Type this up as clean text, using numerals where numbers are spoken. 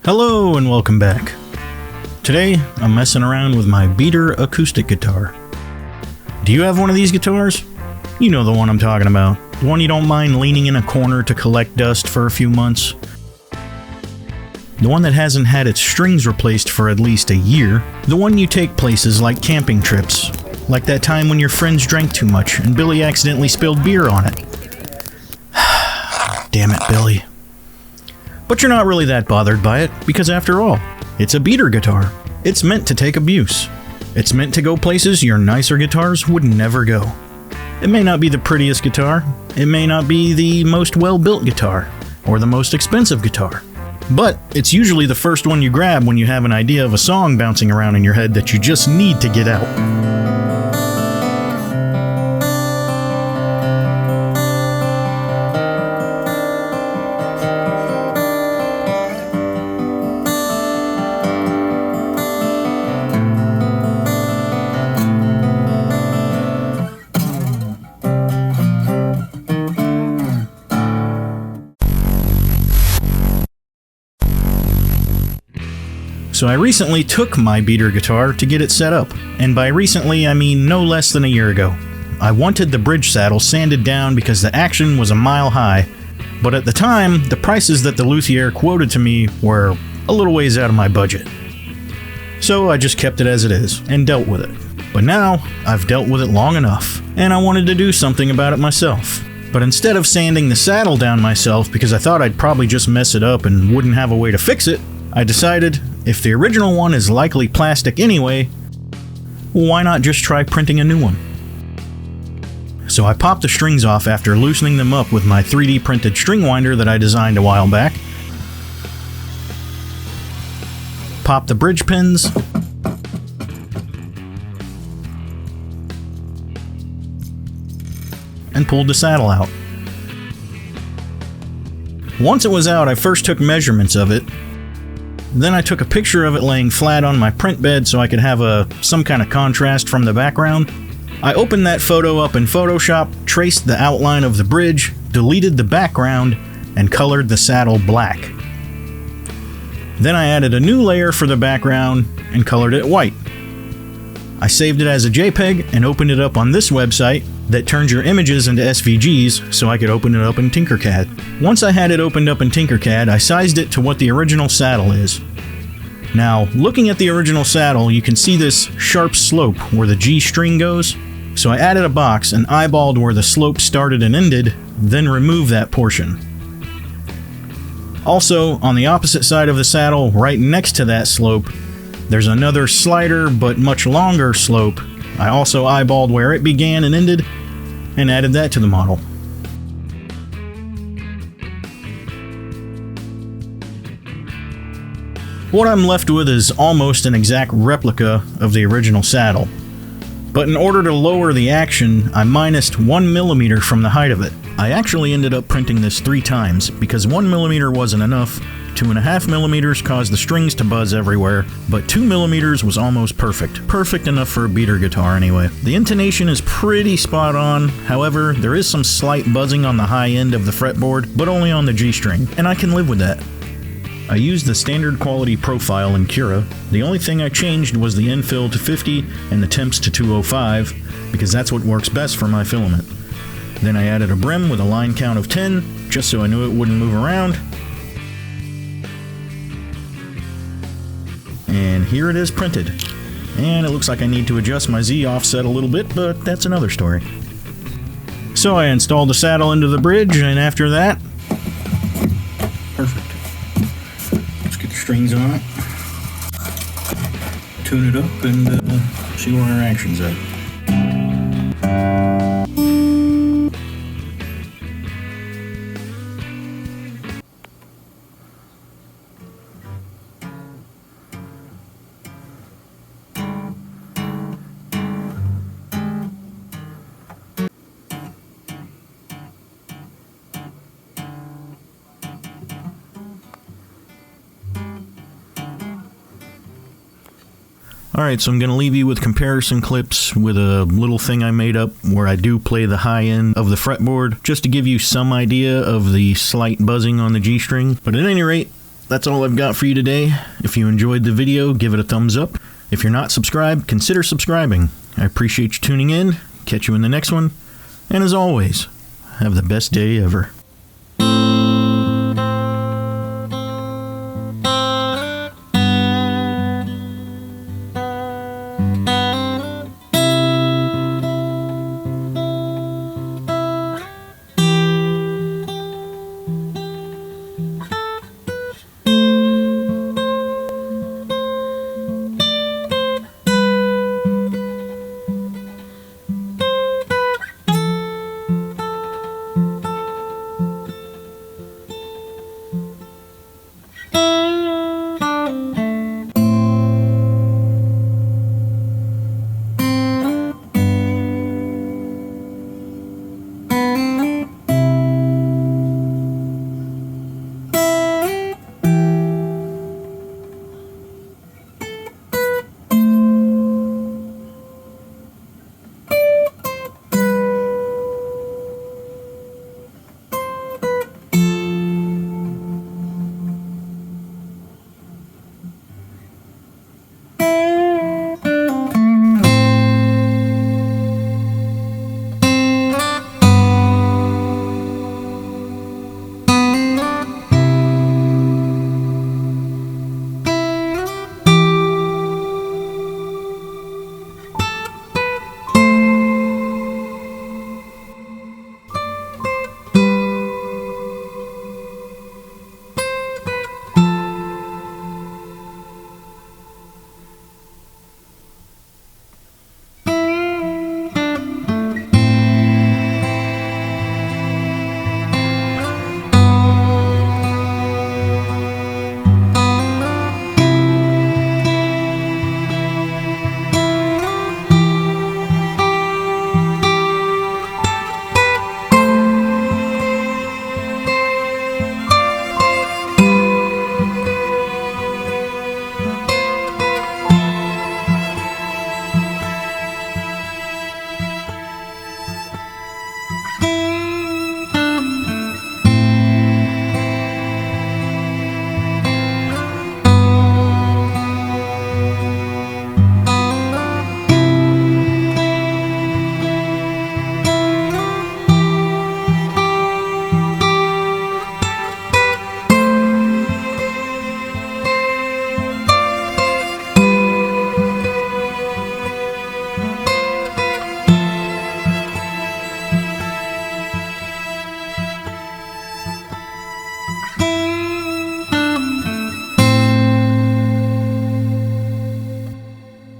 Hello and welcome back. Today, I'm messing around with my beater acoustic guitar. Do you have one of these guitars? You know the one I'm talking about. The one you don't mind leaning in a corner to collect dust for a few months. The one that hasn't had its strings replaced for at least a year. The one you take places like camping trips. Like that time when your friends drank too much and Billy accidentally spilled beer on it. Damn it, Billy. But you're not really that bothered by it, because after all, it's a beater guitar. It's meant to take abuse. It's meant to go places your nicer guitars would never go. It may not be the prettiest guitar, it may not be the most well-built guitar, or the most expensive guitar, but it's usually the first one you grab when you have an idea of a song bouncing around in your head that you just need to get out. So I recently took my beater guitar to get it set up, and by recently I mean no less than a year ago. I wanted the bridge saddle sanded down because the action was a mile high, but at the time, the prices that the luthier quoted to me were a little ways out of my budget. So I just kept it as it is, and dealt with it. But now, I've dealt with it long enough, and I wanted to do something about it myself. But instead of sanding the saddle down myself because I thought I'd probably just mess it up and wouldn't have a way to fix it, I decided, if the original one is likely plastic anyway, why not just try printing a new one? So I popped the strings off after loosening them up with my 3D printed string winder that I designed a while back. Popped the bridge pins. And pulled the saddle out. Once it was out, I first took measurements of it. Then I took a picture of it laying flat on my print bed so I could have some kind of contrast from the background. I opened that photo up in Photoshop, traced the outline of the bridge, deleted the background, and colored the saddle black. Then I added a new layer for the background and colored it white. I saved it as a JPEG and opened it up on this website that turns your images into SVGs so I could open it up in Tinkercad. Once I had it opened up in Tinkercad, I sized it to what the original saddle is. Now, looking at the original saddle, you can see this sharp slope where the G string goes. So I added a box and eyeballed where the slope started and ended, then removed that portion. Also, on the opposite side of the saddle, right next to that slope, there's another slighter but much longer slope. I also eyeballed where it began and ended, and added that to the model. What I'm left with is almost an exact replica of the original saddle. But in order to lower the action, I minused 1 millimeter from the height of it. I actually ended up printing this 3 times, because 1 millimeter wasn't enough, 2.5 millimeters caused the strings to buzz everywhere, but 2 millimeters was almost perfect. Perfect enough for a beater guitar anyway. The intonation is pretty spot on, however, there is some slight buzzing on the high end of the fretboard, but only on the G string, and I can live with that. I used the standard quality profile in Cura. The only thing I changed was the infill to 50 and the temps to 205, because that's what works best for my filament. Then I added a brim with a line count of 10, just so I knew it wouldn't move around. And here it is printed. And it looks like I need to adjust my Z offset a little bit, but that's another story. So I installed the saddle into the bridge, and after that... Perfect. Let's get the strings on it. Tune it up and see where our action's at. Alright, so I'm going to leave you with comparison clips with a little thing I made up where I do play the high end of the fretboard, just to give you some idea of the slight buzzing on the G string. But at any rate, that's all I've got for you today. If you enjoyed the video, give it a thumbs up. If you're not subscribed, consider subscribing. I appreciate you tuning in. Catch you in the next one. And as always, have the best day ever.